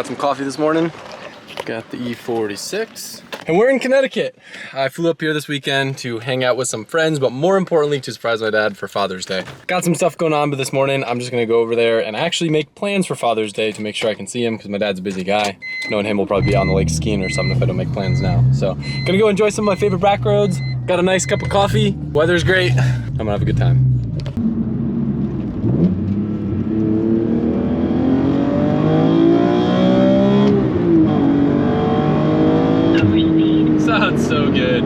some coffee this morning. Got the E46. And we're in Connecticut. I flew up here this weekend to hang out with some friends, but more importantly, to surprise my dad for Father's Day. Got some stuff going on, but this morning, I'm just gonna go over there and actually make plans for Father's Day to make sure I can see him, because my dad's a busy guy. Knowing him, will probably be on the lake skiing or something if I don't make plans now. So, gonna go enjoy some of my favorite back roads. Got a nice cup of coffee. Weather's great. I'm gonna have a good time. Sounds so good.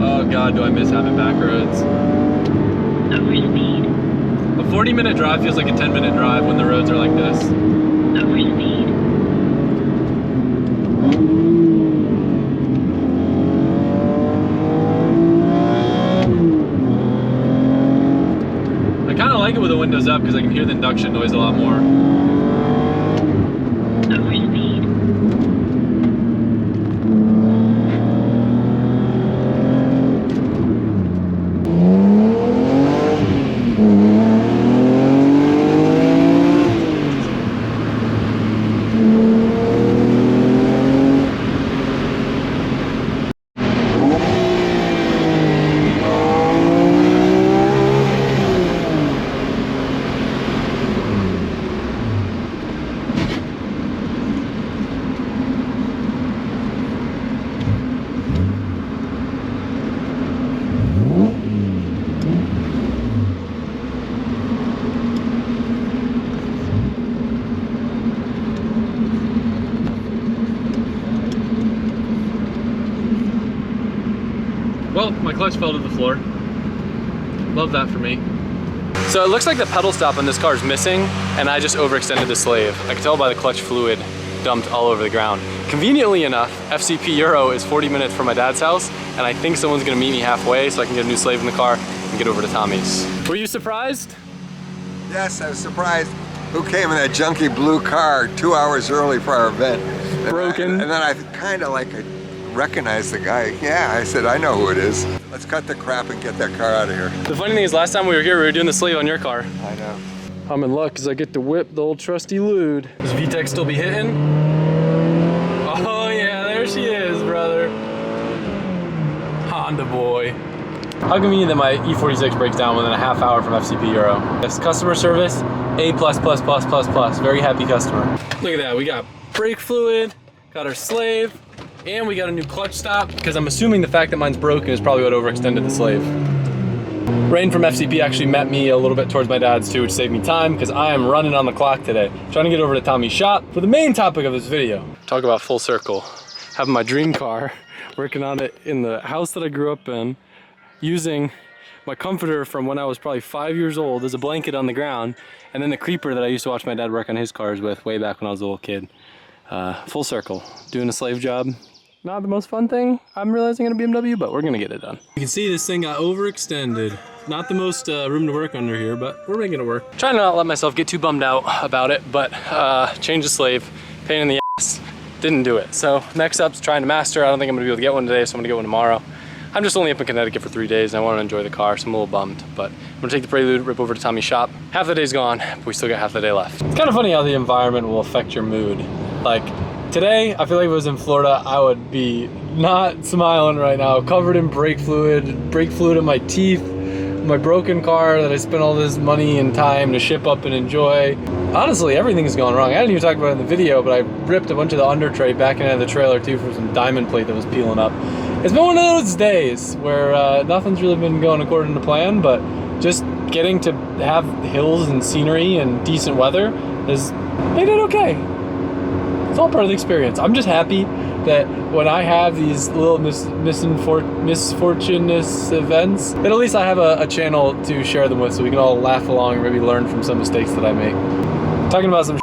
Oh God, do I miss having back roads. Overspeed. A 40-minute drive feels like a 10-minute drive when the roads are like this. Overspeed. I kind of like it with the windows up because I can hear the induction noise a lot more. Overspeed. Well, my clutch fell to the floor. Love that for me. So it looks like the pedal stop on this car is missing, and I just overextended the slave. I can tell by the clutch fluid dumped all over the ground. Conveniently enough, FCP Euro is 40 minutes from my dad's house, and I think someone's gonna meet me halfway so I can get a new slave in the car and get over to Tommy's. Were you surprised? Yes, I was surprised. Who came in that junky blue car 2 hours early for our event? Broken. And then I kind of like recognized the guy. Yeah, I said, I know who it is. Let's cut the crap and get that car out of here. The funny thing is, last time we were here, we were doing the slave on your car. I know. I'm in luck because I get to whip the old trusty Lude. Does VTEC still be hitting? Oh yeah, there she is, brother. Honda boy. How convenient that my E46 breaks down within a half hour from FCP Euro. Yes, customer service, A++++++. Very happy customer. Look at that, we got brake fluid, got our slave, and we got a new clutch stop, because I'm assuming the fact that mine's broken is probably what overextended the slave. Rain from FCP actually met me a little bit towards my dad's too, which saved me time, because I am running on the clock today. Trying to get over to Tommy's shop for the main topic of this video. Talk about full circle. Having my dream car, working on it in the house that I grew up in, using my comforter from when I was probably 5 years old as a blanket on the ground, and then the creeper that I used to watch my dad work on his cars with way back when I was a little kid. Full circle, doing a slave job. Not the most fun thing, I'm realizing in a BMW, but we're gonna get it done. You can see this thing got overextended. Not the most room to work under here, but we're making it work. Trying to not let myself get too bummed out about it, but change the slave, pain in the ass, didn't do it. So next up's trying to master. I don't think I'm gonna be able to get one today, so I'm gonna get one tomorrow. I'm just only up in Connecticut for 3 days and I wanna enjoy the car, so I'm a little bummed, but I'm gonna take the Prelude, rip over to Tommy's shop. Half the day's gone, but we still got half the day left. It's kind of funny how the environment will affect your mood. Like, today, I feel like if it was in Florida, I would be not smiling right now. Covered in brake fluid in my teeth, my broken car that I spent all this money and time to ship up and enjoy. Honestly, everything's gone wrong. I didn't even talk about it in the video, but I ripped a bunch of the under tray back into the trailer too from some diamond plate that was peeling up. It's been one of those days where nothing's really been going according to plan, but just getting to have hills and scenery and decent weather has made it okay. It's all part of the experience. I'm just happy that when I have these little misfortuneous events, that at least I have a channel to share them with so we can all laugh along and maybe learn from some mistakes that I make. Talking about some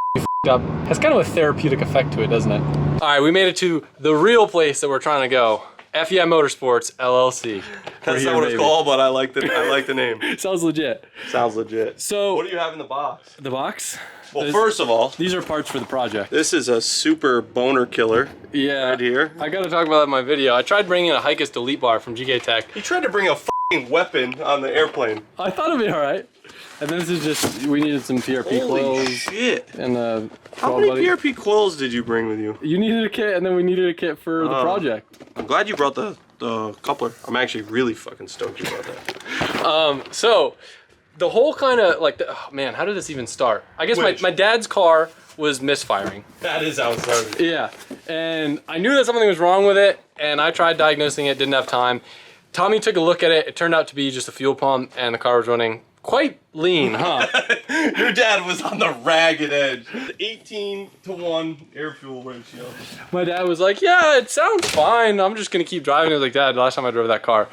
up has kind of a therapeutic effect to it, doesn't it? All right, we made it to the real place that we're trying to go. FEI Motorsports, LLC. That's not what it's called, but I like the name. Sounds legit. Sounds legit. So, what do you have in the box? The box? Well, first of all, these are parts for the project. This is a super boner killer. Yeah. Right here. I gotta talk about that in my video. I tried bringing a Hikest Elite bar from GK Tech. You tried to bring a f***ing weapon on the airplane. I thought it'd be all right. And then this is just, we needed some PRP Holy coils. shit. And How many PRP coils did you bring with you? You needed a kit, and then we needed a kit for the project. I'm glad you brought the coupler. I'm actually really fucking stoked you brought that. So, the whole kind of, like, oh man, how did this even start? I guess my dad's car was misfiring. That is how it started. Yeah, and I knew that something was wrong with it, and I tried diagnosing it, didn't have time. Tommy took a look at it. It turned out to be just a fuel pump, and the car was running quite lean, huh? Your dad was on the ragged edge. 18-to-1 air fuel ratio. My dad was like, yeah, it sounds fine. I'm just gonna keep driving. I was like, Dad, last time I drove that car,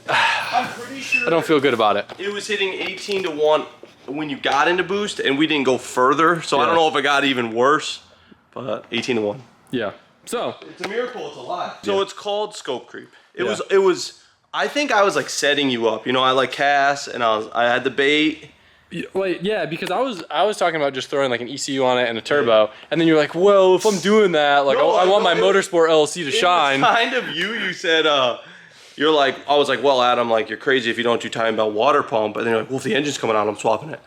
I'm pretty sure I don't feel good about it. it was hitting 18-to-1 when you got into boost, and we didn't go further. So I Yeah. don't know if it got even worse, but 18-to-1. Yeah, so. It's a miracle it's alive. So it's called scope creep. It was, I think I was like setting you up. You know, I like Cass, and I had the bait. Wait, yeah, because I was talking about just throwing like an ECU on it and a turbo, and then you're like, well, if I'm doing that, like, No, I want no, my motorsport LLC to shine. It was kind of you said, you're like, I was like, well, Adam, like, you're crazy if you don't do time belt water pump. And then you're like, well, if the engine's coming out, I'm swapping it.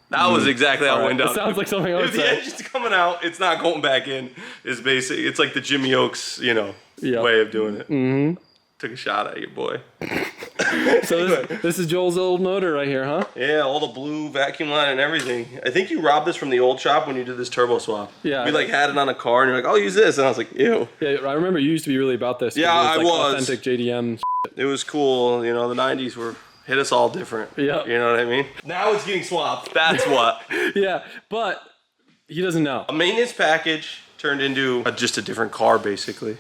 That was exactly how it went down. It sounds like something I would If the say. engine's coming out, it's not going back in. It's basically, it's like the Jimmy Oaks, you know, Yep. way of doing it. Mm-hmm. Took a shot at you, boy. So this is Joel's old motor right here, huh? Yeah, all the blue vacuum line and everything. I think you robbed this from the old shop when you did this turbo swap. Yeah. We like had it on a car and you're like, I'll use this. And I was like, ew. Yeah, I remember you used to be really about this. 'cause Yeah, it was, like, I was. authentic JDM. It was cool. You know, the 90s were hit us all different. Yeah. You know what I mean? Now it's getting swapped. That's what. Yeah, but he doesn't know. A maintenance package turned into just a different car, basically.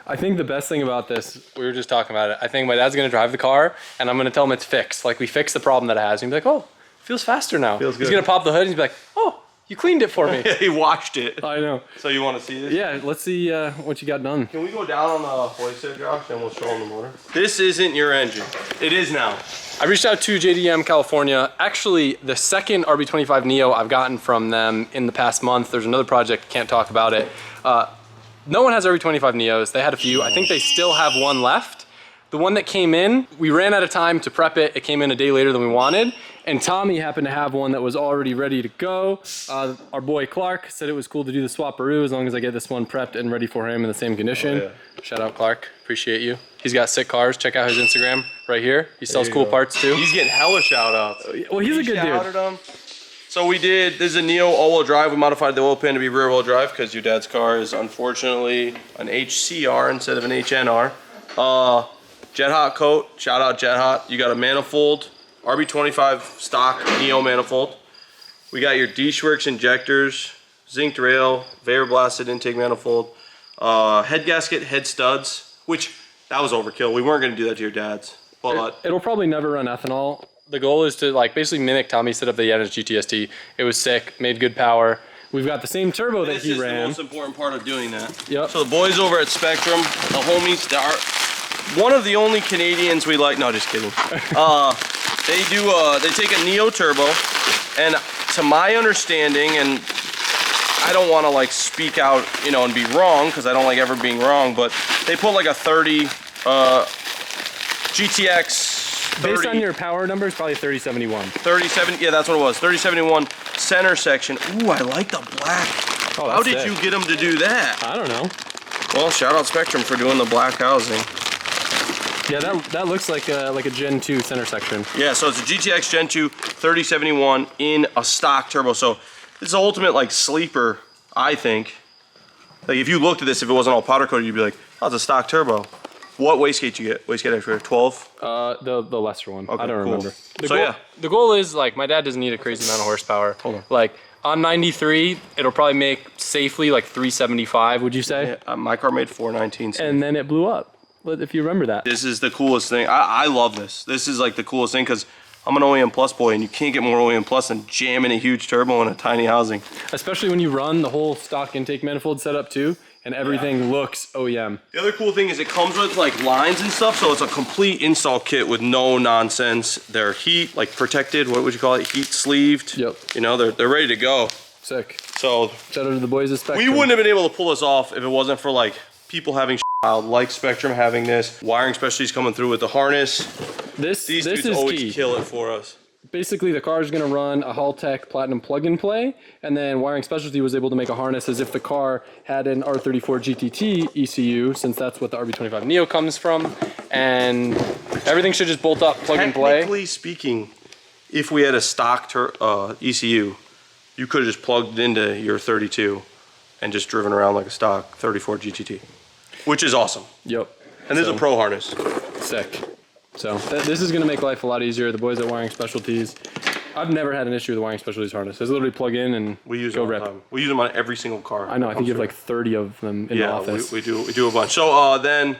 I think the best thing about this, we were just talking about it, I think my dad's gonna drive the car and I'm gonna tell him it's fixed. Like, we fixed the problem that it has. And he'll be like, oh, it feels faster now. Feels He's good. gonna pop the hood and he's be like, oh, you cleaned it for me. He washed it. I know. So you want to see this? Yeah, let's see what you got done. Can we go down on the hoist there, Josh, and we'll show them the motor? This isn't your engine. It is now. I reached out to JDM California. Actually, the second RB25 Neo I've gotten from them in the past month. There's another project, can't talk about it. No one has RB25 Neos. They had a few. I think they still have one left. The one that came in, we ran out of time to prep it. It came in a day later than we wanted. And Tommy happened to have one that was already ready to go. Our boy Clark said it was cool to do the swapperoo as long as I get this one prepped and ready for him in the same condition. Oh, yeah. Shout out Clark, appreciate you. He's got sick cars. Check out his Instagram right here. He sells cool parts too. He's getting hella shout outs. Well, he's a good Shouted dude. him. So we did, this is a Neo all-wheel drive. We modified the oil pan to be rear-wheel drive because your dad's car is unfortunately an HCR instead of an HNR. Jet Hot coat, shout out Jet Hot. You got a manifold, RB25 stock Neo manifold. We got your D-Schwerks injectors, zinced rail, vapor blasted intake manifold, head gasket, head studs, which that was overkill. We weren't gonna do that to your dad's, but It'll probably never run ethanol. The goal is to like basically mimic Tommy's setup that he had in his GTST. It was sick, made good power. We've got the same turbo that this he is ran. the most important part of doing that. Yep. So the boys over at Spectrum, the homies, they are one of the only Canadians we like. No, just kidding. They do. They take a Neo turbo, and to my understanding, and I don't want to like speak out, you know, and be wrong because I don't like ever being wrong, but they put like a 30 GTX. 30, Based on your power numbers, probably 3071. 37, yeah, that's what it was. 3071 center section. Ooh, I like the black. Oh, How that's did sick. you get them to do that? I don't know. Well, shout out Spectrum for doing the black housing. Yeah, that looks like a Gen 2 center section. Yeah, so it's a GTX Gen 2 3071 in a stock turbo. So this is the ultimate like sleeper, I think. Like if you looked at this, if it wasn't all powder coated, you'd be like, oh, it's a stock turbo. What wastegate you get? Wastegate actuator, 12? The lesser one. Okay, I don't cool. remember. The goal is like my dad doesn't need a crazy amount of horsepower. Hold on. Like on 93, it'll probably make safely like 375. Would you say? Yeah, my car made 419. And then it blew up. If you remember that. This is the coolest thing. I love this. This is like the coolest thing because I'm an OEM Plus boy, and you can't get more OEM Plus than jamming a huge turbo in a tiny housing. Especially when you run the whole stock intake manifold setup too, and everything looks OEM. The other cool thing is it comes with like lines and stuff, so it's a complete install kit with no nonsense. They're heat, like protected, what would you call it? Heat sleeved. Yep. You know, they're ready to go. Sick. So Shout out to the boys at Spectrum. we wouldn't have been able to pull this off if it wasn't for like people having like Spectrum having this, wiring specialties coming through with the harness. This These is dudes always key. kill it for us. basically the car is going to run a Haltech Platinum plug-in play, and then Wiring Specialty was able to make a harness as if the car had an R34 GTT ECU, since that's what the RB25 Neo comes from, and everything should just bolt up, plug and play. Technically speaking, if we had a stock ECU, you could have just plugged it into your 32 and just driven around like a stock 34 GTT, which is awesome. Yep. And there's a pro harness. Sick. So this is going to make life a lot easier. The boys at Wiring Specialties, I've never had an issue with the Wiring Specialties harness. It's literally plug in and we use go them all rip. the time. We use them on every single car. I know. I think you have like 30 of them in the office. We do a bunch. So then,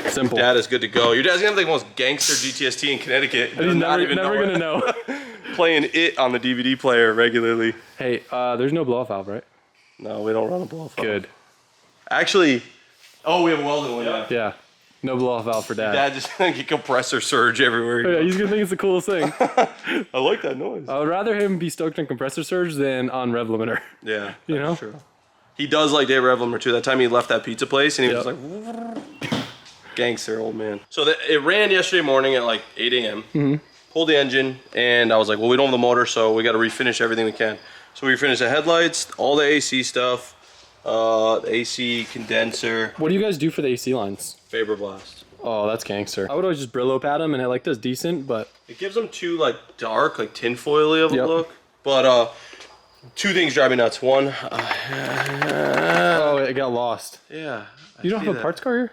simple. Dad is good to go. Your dad's gonna have like the most gangster GTST in Connecticut. He's never gonna know. Playing it on the DVD player regularly. Hey, there's no blow-off valve, right? No, we don't run a blow-off valve. Good. Actually, oh, we have a welded one. Yeah. No blow-off valve for Dad. Dad just gonna get compressor surge everywhere. Oh, yeah, he's gonna think it's the coolest thing. I like that noise. I would rather him be stoked on compressor surge than on rev limiter. Yeah, you know. True. He does like day rev limiter too. That time he left that pizza place and he was just like, gangster old man. So it ran yesterday morning at like 8 a.m. Pulled the engine, and I was like, well, we don't have the motor, so we got to refinish everything we can. So we finished the headlights, all the AC stuff, the AC condenser. What do you guys do for the AC lines? Faber Blast. Oh, that's gangster. I would always just Brillo pad them, and it like does decent, but it gives them too like dark, like tinfoily of a look. But two things drive me nuts. One, oh, it got lost. Yeah. You don't have a parts car here?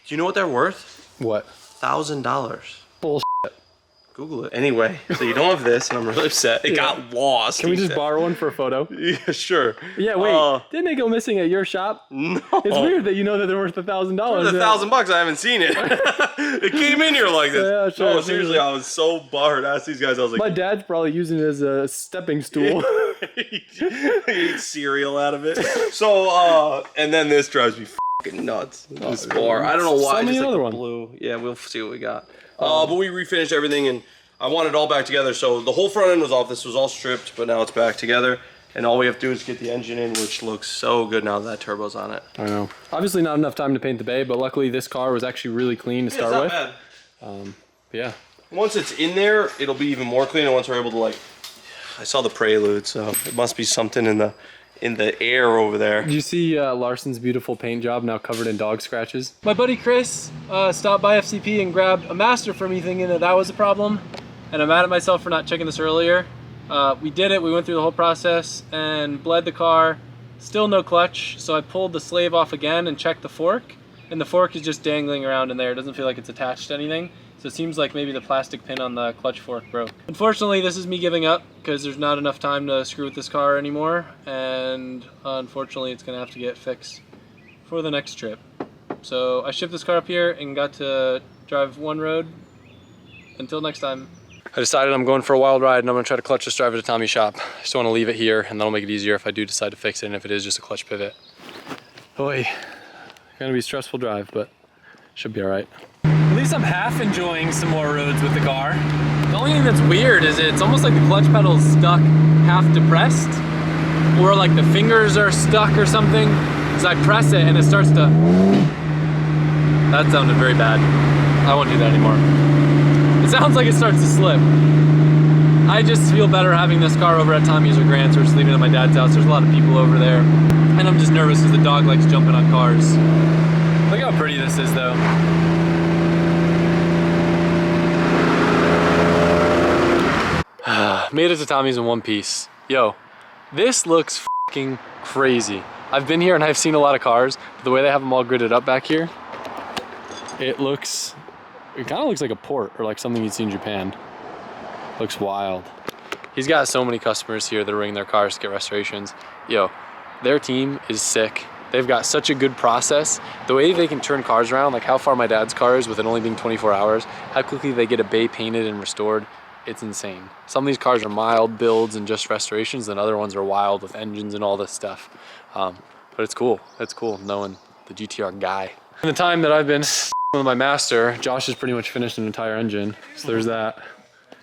Do you know what they're worth? What? $1,000. Bullshit. Google it. Anyway, so you don't have this, and I'm really upset. It got lost. Can we just borrow one for a photo? Yeah, sure. Yeah, wait. Didn't they go missing at your shop? No. It's weird that you know that they're worth $1,000. For $1,000, I haven't seen it. It came in here like this. Yeah, sure. No, seriously, I was so butthurt. I asked these guys, I was like, my dad's probably using it as a stepping stool. he ate cereal out of it. So, and then this drives me fucking nuts. This bar. I don't know why. Sell me just another like one. blue. Yeah, we'll see what we got. But we refinished everything, and I want it all back together. So the whole front end was off. This was all stripped, but now it's back together. And all we have to do is get the engine in, which looks so good now that turbo's on it. I know. Obviously not enough time to paint the bay, but luckily this car was actually really clean to start with. It's not bad. Yeah. Once it's in there, it'll be even more clean. And once we're able to like, I saw the Prelude, so it must be something in the air over there. Did you see Larson's beautiful paint job now covered in dog scratches? My buddy Chris stopped by FCP and grabbed a master for me, thinking that was a problem. And I'm mad at myself for not checking this earlier. We did it, we went through the whole process and bled the car. Still no clutch, so I pulled the slave off again and checked the fork. And the fork is just dangling around in there. It doesn't feel like it's attached to anything. So it seems like maybe the plastic pin on the clutch fork broke. Unfortunately, this is me giving up because there's not enough time to screw with this car anymore. And unfortunately, it's gonna have to get fixed for the next trip. So I shipped this car up here and got to drive one road. Until next time. I decided I'm going for a wild ride and I'm gonna try to clutch this drive at a Tommy shop. I just wanna leave it here and that'll make it easier if I do decide to fix it and if it is just a clutch pivot. Boy, gonna be a stressful drive, but should be all right. At least I'm half enjoying some more roads with the car. The only thing that's weird is it's almost like the clutch pedal is stuck half depressed, or like the fingers are stuck or something. So I press it and it starts to, that sounded very bad. I won't do that anymore. It sounds like it starts to slip. I just feel better having this car over at Tommy's or Grant's, or just leaving it at my dad's house. There's a lot of people over there. And I'm just nervous because the dog likes jumping on cars. Look how pretty this is though. Made it to Tommy's in one piece. Yo, this looks fucking crazy. I've been here and I've seen a lot of cars, but the way they have them all gridded up back here, it kind of looks like a port or like something you'd see in Japan. Looks wild. He's got so many customers here that are bringing their cars to get restorations. Yo, their team is sick. They've got such a good process. The way they can turn cars around, like how far my dad's car is with it only being 24 hours, how quickly they get a bay painted and restored, it's insane. Some of these cars are mild builds and just restorations, and other ones are wild with engines and all this stuff. But it's cool. It's cool knowing the GTR guy. In the time that I've been with my master, Josh has pretty much finished an entire engine. So there's that.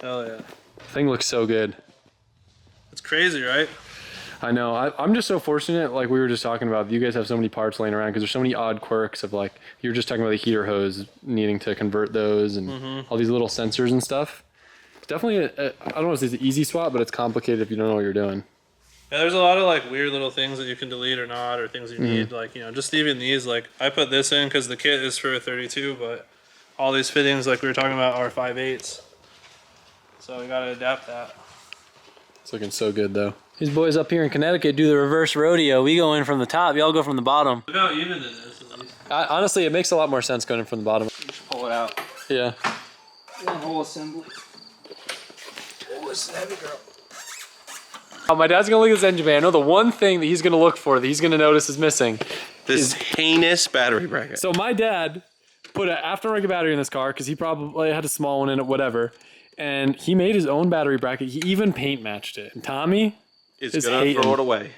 Hell yeah. Thing looks so good. It's crazy, right? I know. I'm just so fortunate, like we were just talking about, you guys have so many parts laying around because there's so many odd quirks of like, you were just talking about the heater hose, needing to convert those and all these little sensors and stuff. definitely I don't know if it's an easy swap, but it's complicated if you don't know what you're doing. Yeah, there's a lot of like weird little things that you can delete or not, or things you need. Like, you know, just even these. Like, I put this in because the kit is for a 32, but all these fittings, like we were talking about, are 5/8. So we gotta adapt that. It's looking so good though. These boys up here in Connecticut do the reverse rodeo. We go in from the top, y'all go from the bottom. Look how even it is. At least. Honestly, it makes a lot more sense going in from the bottom. Just pull it out. Yeah. One whole assembly. Oh, this is heavy, girl. Oh, my dad's gonna look at this engine bay. I know the one thing that he's gonna look for, that he's gonna notice is missing. This heinous battery bracket. So my dad put an aftermarket battery in this car because he probably had a small one in it, whatever. And he made his own battery bracket. He even paint matched it. And Tommy is gonna throw it away.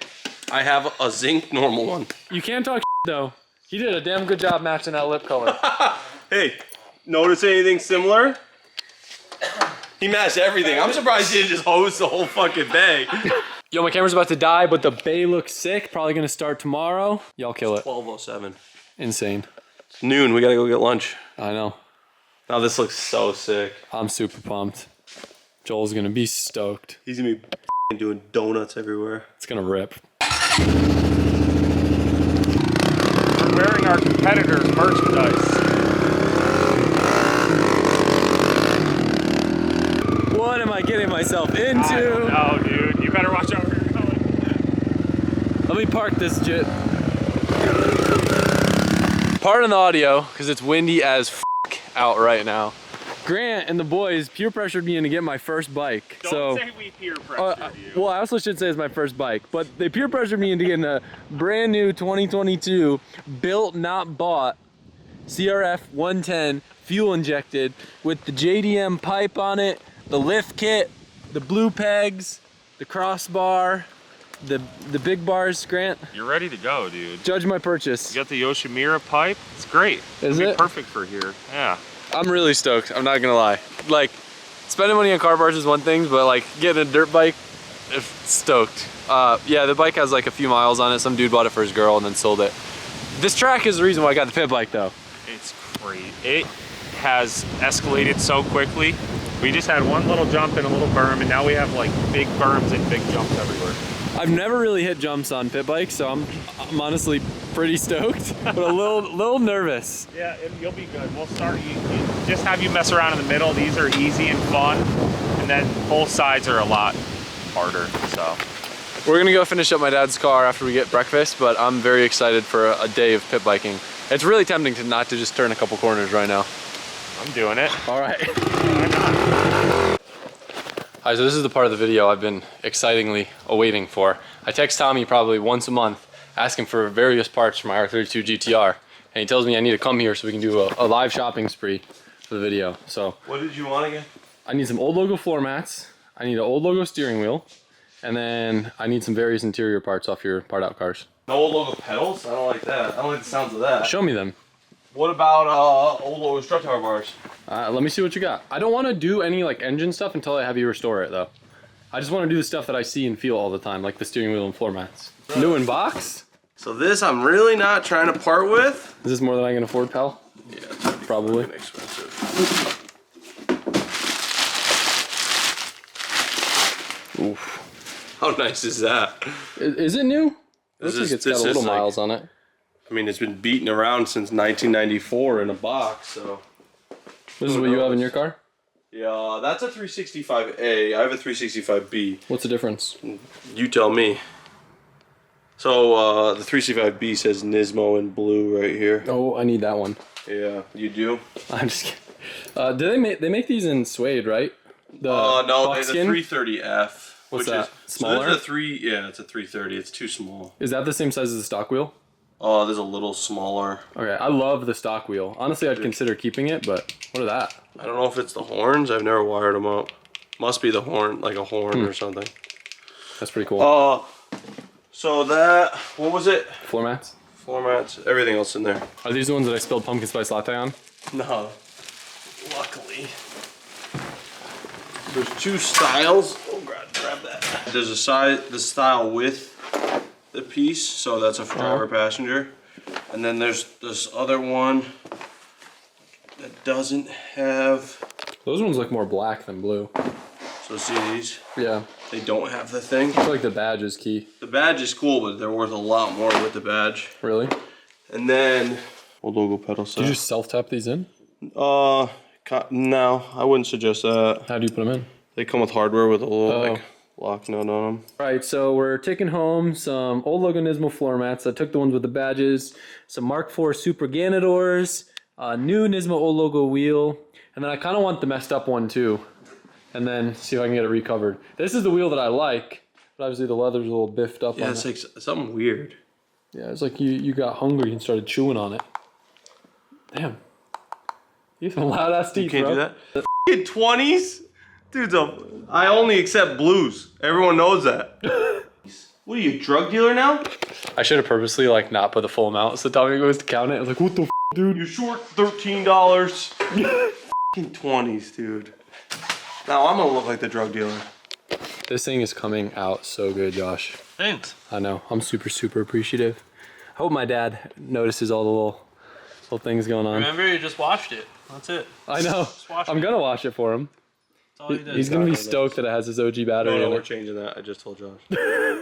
I have a zinc normal one. You can't talk though. He did a damn good job matching that lip color. Hey, notice anything similar? He matched everything. I'm surprised he didn't just hose the whole fucking bay. Yo, my camera's about to die, but the bay looks sick. Probably gonna start tomorrow. Y'all kill it. 12:07. Insane. It's noon. We gotta go get lunch. I know. Now this looks so sick. I'm super pumped. Joel's gonna be stoked. He's gonna be doing donuts everywhere. It's gonna rip. We're wearing our competitors' merchandise. What am I getting myself into? I don't know, dude. You better watch out where you're going. Let me park this jit. Pardon the audio, because it's windy as f out right now. Grant and the boys peer pressured me into get my first bike. Don't say we peer pressured you. Well, I also should say it's my first bike, but they peer pressured me into getting a brand new 2022 built, not bought CRF 110 fuel injected with the JDM pipe on it, the lift kit, the blue pegs, the crossbar, the big bars. Grant, You're ready to go, dude. judge my purchase. You got the Yoshimura pipe. It's great. Is It'll be it? perfect for here. Yeah. I'm really stoked, I'm not gonna lie. Like, spending money on car parts is one thing, but like getting a dirt bike, stoked. Yeah, the bike has like a few miles on it. Some dude bought it for his girl and then sold it. This track is the reason why I got the pit bike though. It's great. It has escalated so quickly. We just had one little jump and a little berm, and now we have like big berms and big jumps everywhere. I've never really hit jumps on pit bikes, so I'm honestly pretty stoked, but a little nervous. Yeah, you'll be good. We'll start, you just have you mess around in the middle. These are easy and fun, and then both sides are a lot harder, so. We're gonna go finish up my dad's car after we get breakfast, but I'm very excited for a day of pit biking. It's really tempting to not to just turn a couple corners right now. I'm doing it. All right. Why not? Hi, so this is the part of the video I've been excitingly awaiting for. I text Tommy probably once a month asking for various parts for my R32 GTR, and he tells me I need to come here so we can do a live shopping spree for the video. So What did you want again? I need some old logo floor mats, I need an old logo steering wheel, and then I need some various interior parts off your part out cars. No old logo pedals? I don't like that. I don't like the sounds of that. Show me them. What about old logo strut tower bars? Let me see what you got. I don't want to do any like engine stuff until I have you restore it though. I just want to do the stuff that I see and feel all the time, like the steering wheel and floor mats. New in box? So this I'm really not trying to part with. Is this more than I can afford, pal? Yeah, it's Probably. expensive. Oof. How nice is that? Is it new? Looks like it's got a little like- miles on it. I mean, it's been beaten around since 1994 in a box, so. This is what you have in your car? Yeah, that's a 365A. I have a 365B. What's the difference? You tell me. So the 365B says Nismo in blue right here. Oh, I need that one. Yeah, you do? I'm just kidding. Do they make these in suede, right? The No, it's a buckskin? 330F. What's which that? Is, Smaller? So it's a 330. It's too small. Is that the same size as the stock wheel? Oh, there's a little smaller. Okay, I love the stock wheel. Honestly, I'd consider keeping it, but what are that? I don't know if it's the horns. I've never wired them up. Must be the horn, like a horn or something. That's pretty cool. So that, what was it? Floor mats? Floor mats, everything else in there. Are these the ones that I spilled pumpkin spice latte on? No. Luckily. There's two styles. Oh God, grab that. There's the style with the piece, so that's a driver passenger. And then there's this other one that doesn't have Those ones look more black than blue. So see these? Yeah. They don't have the thing. I feel like the badge is key. The badge is cool, but they're worth a lot more with the badge. Really? And then, old logo pedal set. Did you just self-tap these in? No, I wouldn't suggest that. How do you put them in? They come with hardware with a little like lock nut on them. All right, so we're taking home some old logo Nismo floor mats. I took the ones with the badges, some Mark IV Super Ganadors, a new Nismo old logo wheel, and then I kind of want the messed up one too, and then see if I can get it recovered. This is the wheel that I like, but obviously the leather's a little biffed up on it. Yeah, it's like something weird. Yeah, it's like you got hungry and started chewing on it. Damn. You have some loud ass teeth, You can't bro. do that. The f***ing 20s? Dude, I only accept blues. Everyone knows that. What are you, drug dealer now? I should have purposely like not put the full amount so Tommy goes to count it. I was like, what the f, dude? You're short $13. F***ing 20s, dude. Now I'm gonna look like the drug dealer. This thing is coming out so good, Josh. Thanks. I know. I'm super, super appreciative. I hope my dad notices all the little things going on. Remember, you just watched it. That's it. I know. watch I'm it. gonna watch it for him. That's all you did. He's gonna be stoked that it has his OG battery No, in we're it. changing that. I just told Josh.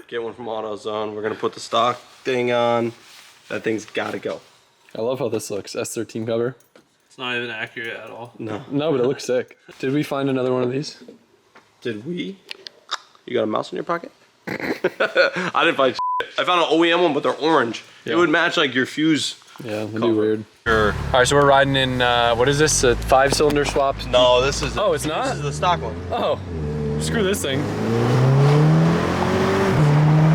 Get one from AutoZone. We're gonna put the stock thing on. That thing's gotta go. I love how this looks. S13 cover. It's not even accurate at all. No. No, but it looks sick. Did we find another one of these? Did we? You got a mouse in your pocket? I didn't find shit. I found an OEM one, but they're orange. Yeah. It would match like your fuse. Yeah, that'd be weird. Sure. All right, so we're riding in, what is this, a 5-cylinder swap? No, this is. Oh, it's not? This is the stock one. Oh, screw this thing.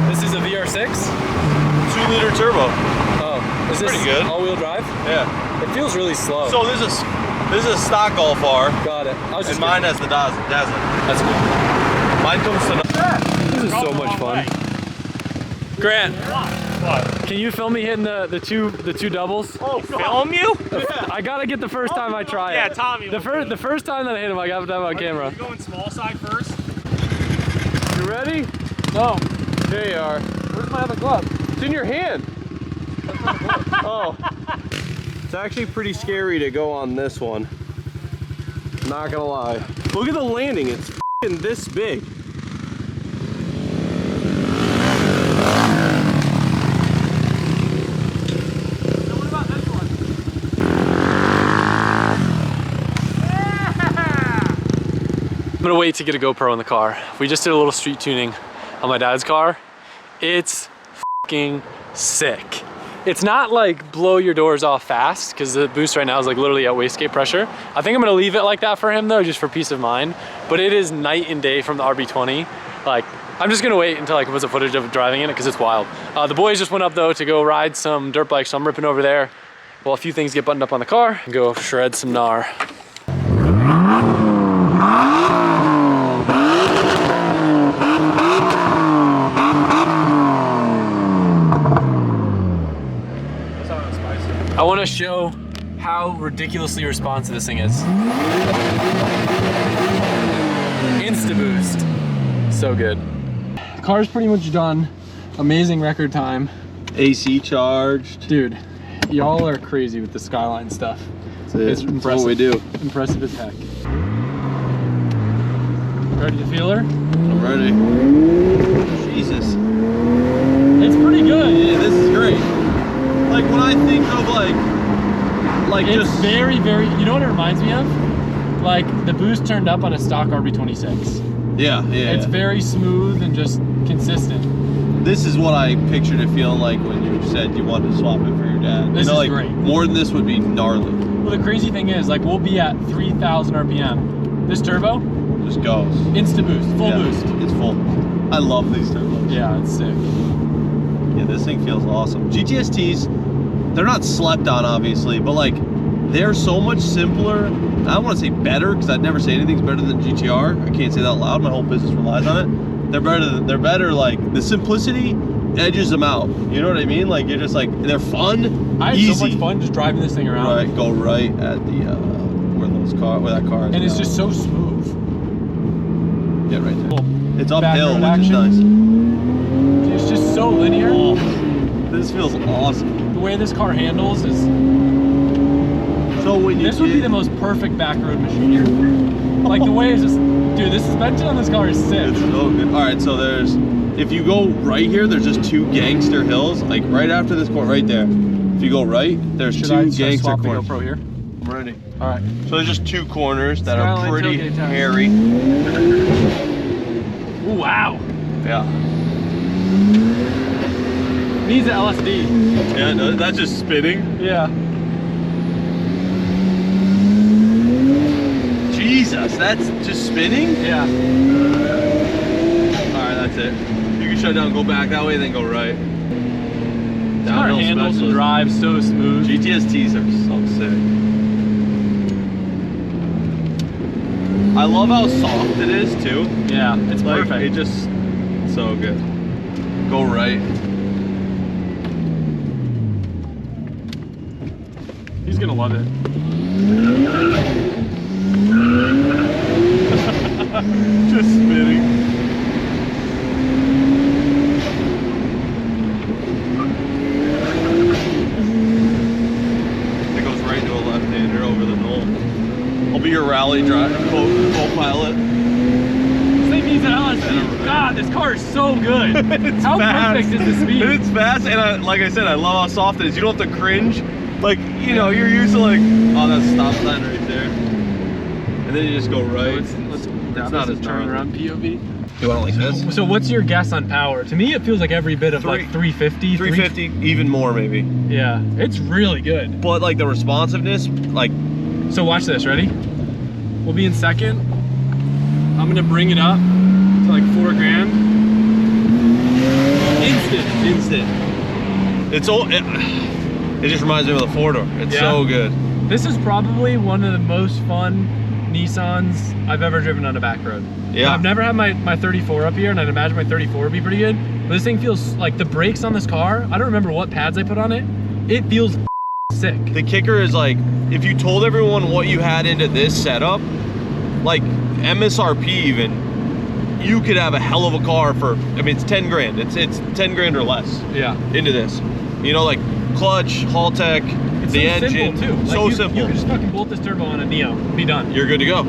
This is a VR6? 2-liter turbo. Oh, is this Pretty good. all-wheel drive? Yeah. It feels really slow. So this is a stock Golf R, Got it. I was just and mine has the Dazzle. That's cool. Mine comes to. This is so much fun. Grant, can you film me hitting the two doubles? Oh, film you? I gotta get the first time I try it. Yeah, Tommy. The first time that I hit him, I got to have it on camera. You going small side first? You ready? No. There you are. Where's my other glove? It's in your hand. Oh. It's actually pretty scary to go on this one. Not gonna lie. Look at the landing. It's f***ing this big. I'm gonna wait to get a GoPro in the car. We just did a little street tuning on my dad's car. It's fucking sick. It's not like blow your doors off fast because the boost right now is like literally at wastegate pressure. I think I'm gonna leave it like that for him though, just for peace of mind. But it is night and day from the RB20. Like, I'm just gonna wait until I can put some footage of driving in it because it's wild. The boys just went up though to go ride some dirt bikes, so I'm ripping over there. Well, a few things get buttoned up on the car and go shred some gnar. I want to show how ridiculously responsive this thing is. Insta boost. So good. Car's pretty much done. Amazing record time. AC charged. Dude, y'all are crazy with the Skyline stuff. It's impressive. That's what we do. Impressive as heck. Ready to feel her? I'm ready. Jesus. It's pretty good. Yeah, this is great. Like when I think of like It's just very, very, you know what it reminds me of? Like the boost turned up on a stock RB26. yeah. It's very smooth and just consistent. This is what I pictured it feeling like when you said you wanted to swap it for your dad. This is like, great. More than this would be gnarly. Well, the crazy thing is, like, we'll be at 3,000 RPM. This turbo, Just goes. insta boost, full boost. It's full. I love these turbos. Yeah, it's sick. Yeah, this thing feels awesome. GTSTs, they're not slept on, obviously, but like, they're so much simpler. I don't want to say better, because I'd never say anything's better than GTR. I can't say that loud. My whole business relies on it. They're better. Like the simplicity edges them out. You know what I mean? Like you're just like they're fun. I had easy. so much fun just driving this thing around. Right, go right at the where that car is. And it's now. just so smooth. Yeah, right there. Cool. It's Back uphill, road which is action. nice. It's just so linear. Oh, this feels awesome. The way this car handles is So know when you This would be the most perfect back road machine. Like the way it's just, dude, the suspension on this car is sick. It's so good. All right, so if you go right here, there's just 2 gangster hills, like right after this corner, right there. If you go right, there's 2 gangster swap the corners. GoPro here? I'm ready. All right. So there's just 2 corners that Skyline are pretty tailgate tires. hairy. Ooh, wow. Yeah. Needs an LSD. Yeah, no, that's just spinning. Yeah. Jesus, that's just spinning? Yeah. All right, that's it. You can shut down, go back that way, then go right. This car handles and drives so smooth. GTSTs are so sick. I love how soft it is too. Yeah, it's Like, perfect. it just, so good. Go right. He's gonna love it. Just spinning. It goes right to a left-hander over the knoll. I'll be your rally driver, co-pilot. This thing needs an LSD. God, this car is so good. How perfect is the speed? It's fast, and like I said, I love how soft it is. You don't have to cringe. Like, you know, you're used to like, oh, that's stop sign right there. And then you just go right. Let's It's not as turn gnarly. around POV. You want it like this? So what's your guess on power? To me, it feels like every bit of like 350. 350, even more maybe. Yeah, it's really good. But like the responsiveness, like, So watch this, ready? We'll be in second. I'm gonna bring it up to like 4 grand. instant. It's all, it just reminds me of the 4-door. It's Yeah. so good. This is probably one of the most fun Nissans I've ever driven on a back road. Yeah. I've never had my 34 up here, and I'd imagine my 34 would be pretty good. But this thing feels like the brakes on this car, I don't remember what pads I put on it. It feels sick. The kicker is like, if you told everyone what you had into this setup, like MSRP even, you could have a hell of a car for, I mean, it's 10 grand. It's 10 grand or less Yeah. into this. You know, like clutch, Haltech, It's the so engine. simple too. Like So you simple. could just fucking bolt this turbo on a Neo, be done. You're good to go.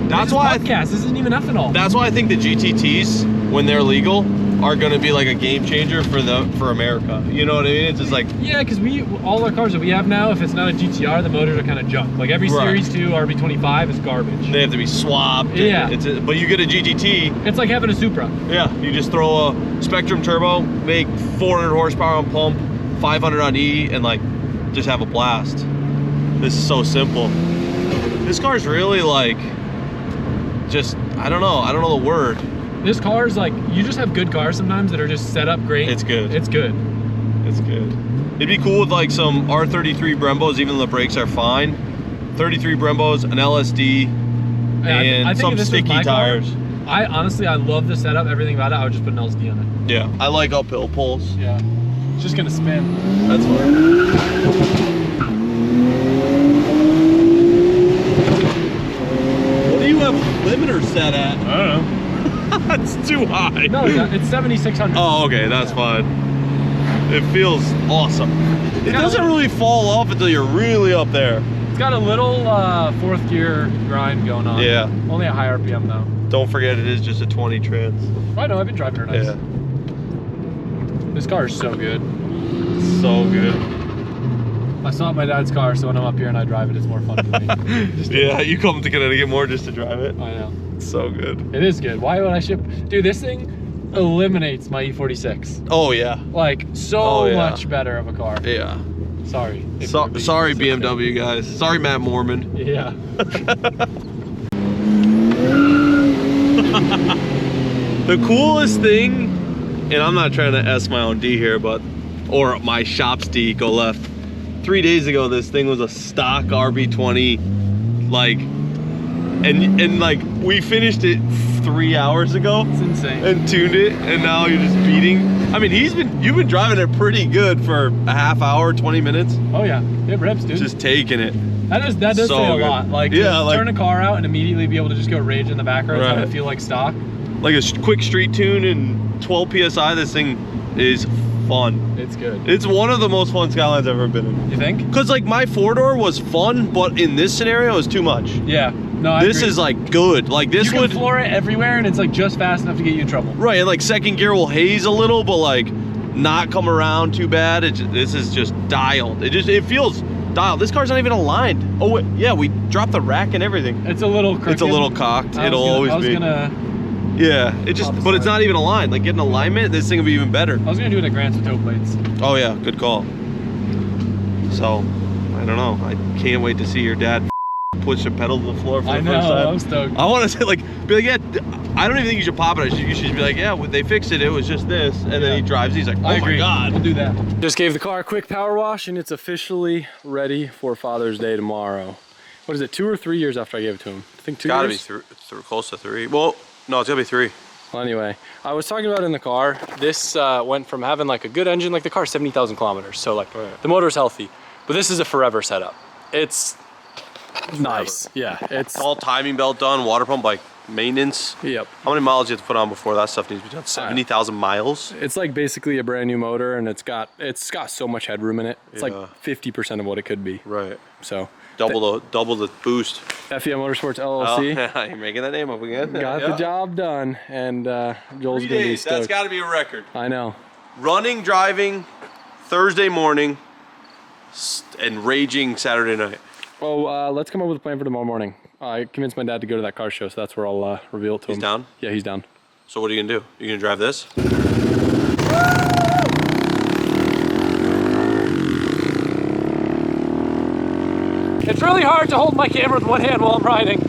That's why podcast. This isn't even ethanol. that's why I think the GTTs, when they're legal, are gonna be like a game changer for America. You know what I mean? It's just like, Yeah, because all our cars that we have now, if it's not a GTR, the motors are kind of junk. Like every Right. Series 2 RB25 is garbage. they have to be swapped. Yeah. But you get a GTT, It's like having a Supra. yeah, you just throw a Spectrum turbo, make 400 horsepower on pump, 500 on E, and like just have a blast. This is so simple. This car's really like, just, I don't know the word. This car is like, you just have good cars sometimes that are just set up great. It's good. It's good. It's good. It'd be cool with like some R33 Brembos, even though the brakes are fine. 33 Brembos, an LSD, Yeah, and I think some if this was sticky my car, tires. I honestly, I love the setup, everything about it. I would just put an LSD on it. Yeah, I like uphill pulls. Yeah. It's just gonna spin. That's fine. What do you have limiter set at? I don't know. That's too high. No, it's 7,600. Oh, okay, that's fine. It feels awesome. It doesn't really fall off until you're really up there. It's got a little 4th gear grind going on. Yeah. Only a high RPM though. Don't forget it is just a 20 trans. I know, I've been driving her nice. Yeah. This car is so good. So good. I saw my dad's car, so when I'm up here and I drive it, it's more fun for me. Yeah, you come to Connecticut more just to drive it. I know. It's so good. It is good. Why would I ship? Dude, this thing eliminates my E46. Oh yeah. Like, so Oh, yeah. much better of a car. Yeah. Sorry. if So, you're sorry being BMW guys. Sorry Matt Mormon. Yeah. The coolest thing, and I'm not trying to S my own D here, but, or my shop's D, go left. 3 days ago, this thing was a stock RB20, like, and like, we finished it 3 hours ago It's insane. and tuned it, and now you're just beating. I mean, you've been driving it pretty good for a half hour, 20 minutes, Oh yeah, it rips, dude. just taking it. that does so say a good. lot. Like, Yeah, to like- turn a car out and immediately be able to just go rage in the back roads and Right. it feel like stock. Like a quick street tune and 12 PSI, this thing is fun. It's good. It's one of the most fun Skylines I've ever been in. You think? Cause like my 4-door was fun, but in this scenario it's too much. Yeah. No, I This agree. is like good. Like this you would can floor it everywhere, and it's like just fast enough to get you in trouble. right, and like second gear will haze a little, but like not come around too bad. This is just dialed. It feels dialed. This car's not even aligned. Oh wait, yeah, we dropped the rack and everything. It's a little crooked. It's a little cocked. It'll always be. Yeah, it just, but it's not even aligned. Like getting alignment, this thing will be even better. I was gonna do it at Grants with toe plates. Oh yeah, good call. So, I don't know. I can't wait to see your dad push the pedal to the floor for the first time. I'm stoked. I want to say, like, be like, yeah, I don't even think you should pop it. You should be like, yeah, they fixed it. It was just this. And then he drives. He's like, oh I agree. my God. We'll do that. Just gave the car a quick power wash, and it's officially ready for Father's Day tomorrow. What is it, 2 or 3 years after I gave it to him? I think 2 Gotta years? be close to 3. Well, no, it's gonna be 3. Well, anyway, I was talking about in the car, this went from having like a good engine, like the car's 70,000 kilometers, so like the motor's healthy, but this is a forever setup. It's nice. Yeah, it's all timing belt done, water pump, like maintenance. Yep. How many miles do you have to put on before that stuff needs to be done? 70,000 miles? It's like basically a brand new motor, and it's got so much headroom in it. It's like 50% of what it could be. Right. So double the boost. FEM Motorsports LLC. Oh, yeah, you're making that name up again. Got the job done, and Joel's 3 gonna be days, stoked. that's gotta be a record. I know. Running, driving, Thursday morning, and raging Saturday night. Well, let's come up with a plan for tomorrow morning. I convinced my dad to go to that car show, so that's where I'll reveal it to him. He's down? Yeah, he's down. So what are you gonna do? You gonna drive this? It's really hard to hold my camera with one hand while I'm riding.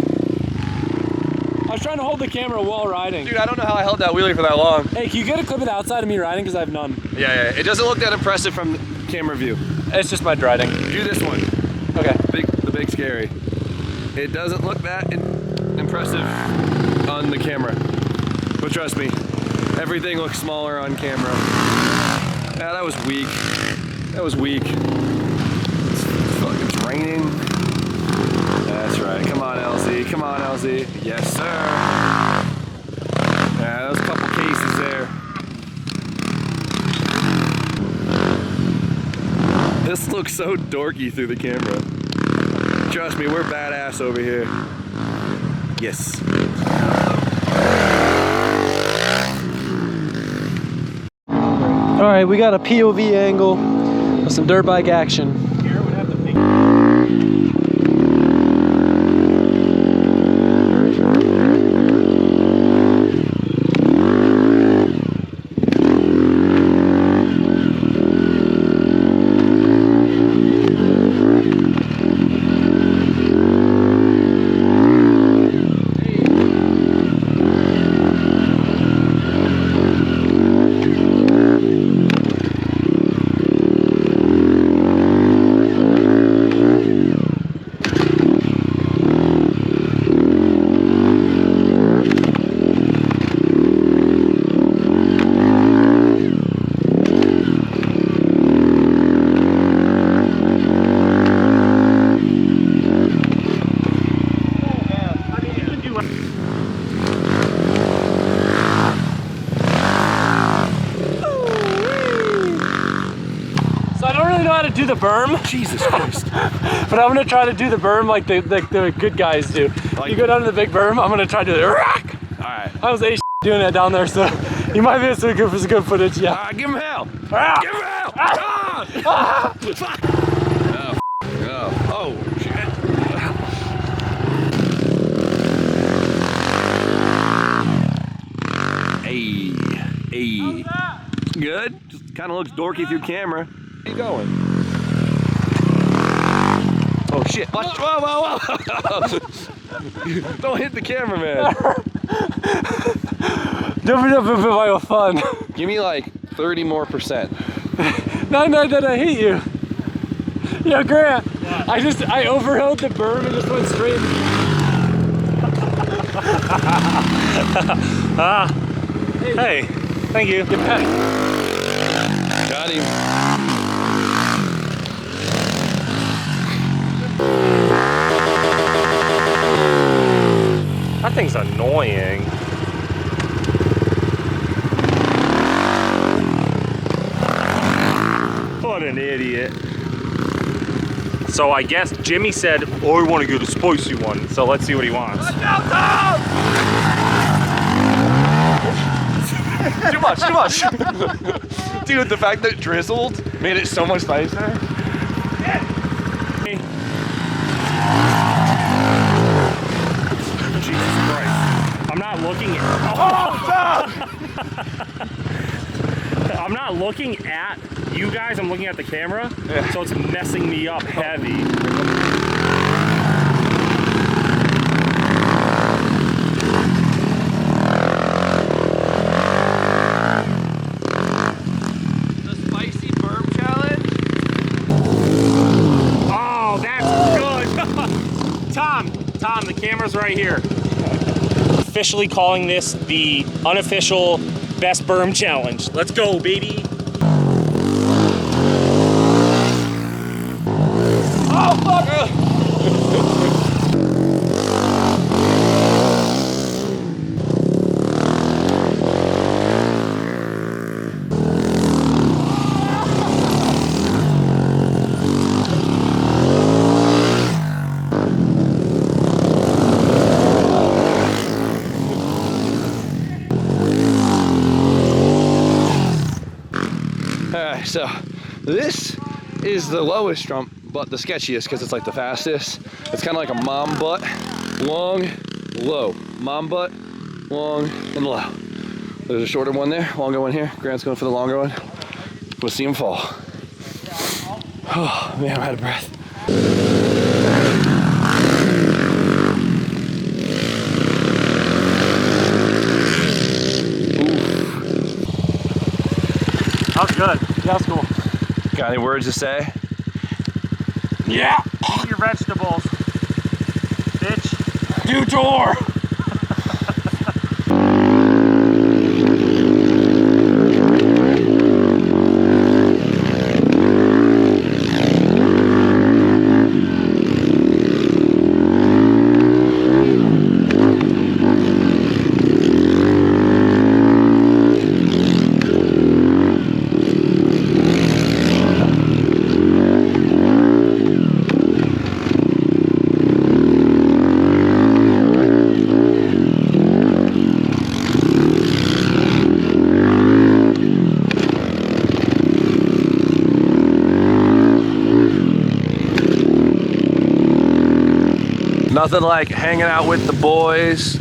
I was trying to hold the camera while riding. Dude, I don't know how I held that wheelie for that long. Hey, can you get a clip of the outside of me riding? Because I have none. Yeah, it doesn't look that impressive from the camera view. It's just my riding. Do this one. Okay. The big scary. It doesn't look that impressive on the camera. But trust me, everything looks smaller on camera. Yeah, that was weak. That was weak. It's raining. That's right. Come on, LZ. Come on, LZ. Yes, sir. Yeah, there's a couple cases there. This looks so dorky through the camera. Trust me, we're badass over here. Yes. All right, we got a POV angle with some dirt bike action. Do the berm, Jesus Christ! But I'm gonna try to do the berm like the good guys do. You go down to the big berm. I'm gonna try to do the rock. All right. I was doing that down there, so you might be some good footage. Yeah. All right, give him hell. Ah! Give him hell. Ah! Ah! Fuck. Oh, shit. Hey. Good. Just kind of looks dorky through camera. Where you going? Oh shit! Watch! Whoa! Don't hit the camera, man. Don't be fun. Give me like 30 more %. No, that I hate you. Yo, Grant. I overrode the berm and just went straight. Hey, thank you. Got him. That thing's annoying. So I guess Jimmy said, oh, I want to get a spicy one. So let's see what he wants. Too much, too much. Dude, the fact that it drizzled made it so much nicer. Jesus Christ. I'm not looking at... I'm not looking at you guys, I'm looking at the camera. Yeah. So it's messing me up heavy. The spicy berm challenge? Oh, that's good. Tom, the camera's right here. Officially calling this the unofficial best berm challenge. Let's go, baby. Oh, fuck. Alright, so this is the lowest jump, but the sketchiest because it's like the fastest. It's kind of like a mom butt, long, low. Mom butt, long, and low. There's a shorter one there, longer one here. Grant's going for the longer one. We'll see him fall. Oh man, I'm out of breath. That was good. Yeah, that was cool. Got any words to say? Yeah. Eat your vegetables, bitch. Do tour. Nothing like hanging out with the boys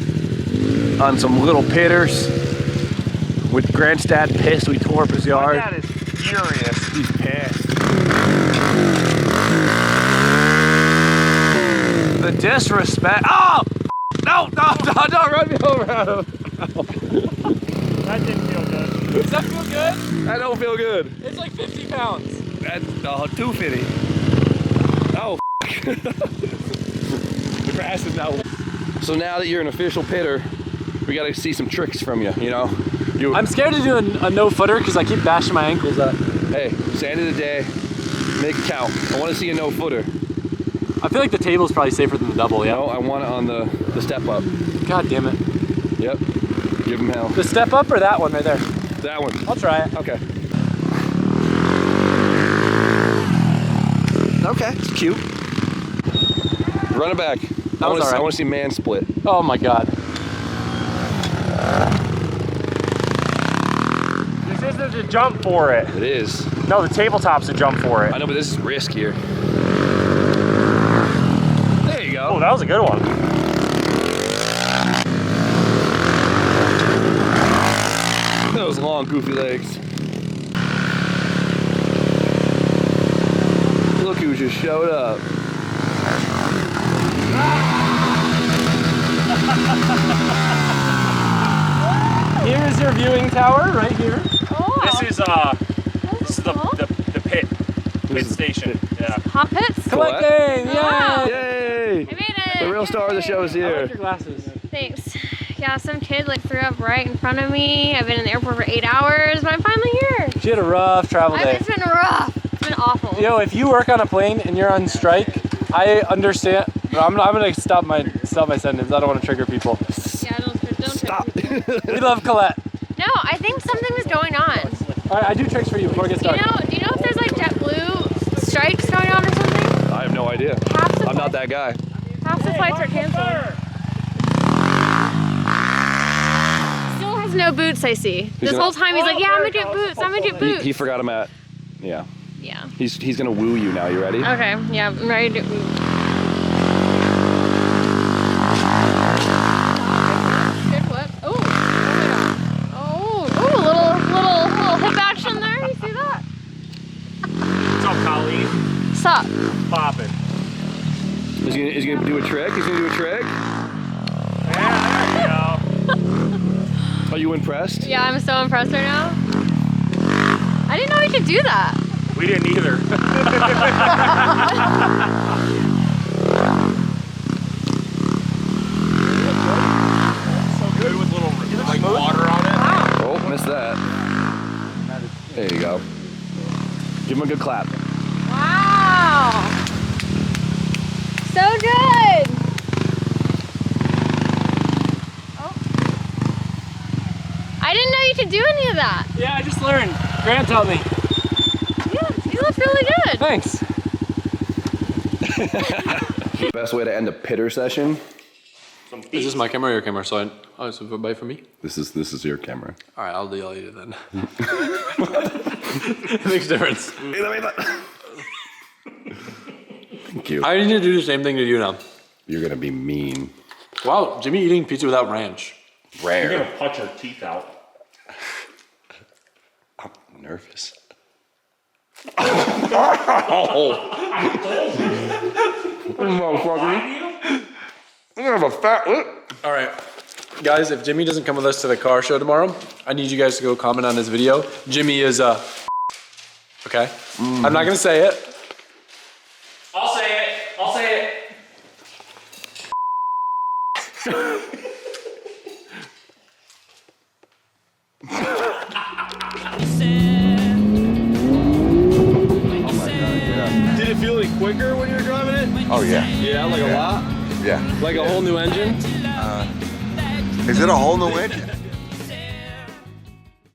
on some little pitters. With Grant's dad pissed we tore up his yard. My dad is furious. He's pissed. The disrespect. Oh! No, don't run me over, Adam. That didn't feel good. Does that feel good? That don't feel good. It's like 50 pounds. That's 250. Oh, the grass is now. So now that you're an official pitter, we gotta see some tricks from you, you know? I'm scared to do a no footer because I keep bashing my ankles up. Hey, it's the end of the day, make it count. I wanna see a no footer. I feel like the table's probably safer than the double, yeah? No, I want it on the step up. God damn it. Yep, give him hell. The step up or that one right there? That one. I'll try it. Okay. Okay, it's cute. Run it back. I want to see man split. Oh my God. This isn't a jump for it. It is. No, the tabletop's a jump for it. I know, but this is riskier. There you go. Oh, that was a good one. Those long, goofy legs. Look who just showed up. Here is your viewing tower, right here. Oh. This is the pit station. Yeah. Hot pits? Collecting, Wow. yeah. Yay! I made it. The real star of the show is I like here. your glasses. Thanks. Yeah, some kid like threw up right in front of me. I've been in the airport for 8 hours, but I'm finally here. She had a rough travel day. It's been rough. It's been awful. Yo, if you work on a plane and you're on strike, I understand. I'm gonna stop my sentence. I don't want to trigger people. Yeah, don't Stop. We love Colette. No, I think something was going on. All right, I do tricks for you before I get started. Do you know if there's like JetBlue strikes going on or something? I have no idea. I'm not that guy. Half the flights are canceled. Still has no boots, I see. This whole time he's like, yeah, I'm gonna get boots, I'm gonna get boots. He forgot him at, yeah. Yeah. He's gonna woo you now, you ready? Okay, yeah, I'm ready to move. Good whip. Oh, oh my god. Oh, little hip action there, you see that? What's up, Colleen? What's up? Poppin'. Is he gonna do a trick? He's gonna do a trick? Yeah, there you go. Are you impressed? Yeah, I'm so impressed right now. I didn't know you could do that. We didn't either. So good with little like water on it. Wow. Oh, missed that. There you go. Give him a good clap. Wow. So good. Oh. I didn't know you could do any of that. Yeah, I just learned. Grant taught me. Yeah, you look really good. Thanks. Best way to end a pitter session? Is this my camera or your camera? So it's a bite for me? This is your camera. All right, I'll deal you then. It makes a difference. Thank you. I need to do the same thing to you now. You're gonna be mean. Wow, Jimmy eating pizza without ranch. Rare. You're gonna punch your teeth out. I'm nervous. All right, guys, if Jimmy doesn't come with us to the car show tomorrow, I need you guys to go comment on his video. Jimmy is okay? I'm not gonna say it. I'll say it. I'll say it. Did it feel any quicker when you were driving it? Oh yeah. Yeah, like a lot? Yeah. Like a whole new engine? Is it a whole new engine?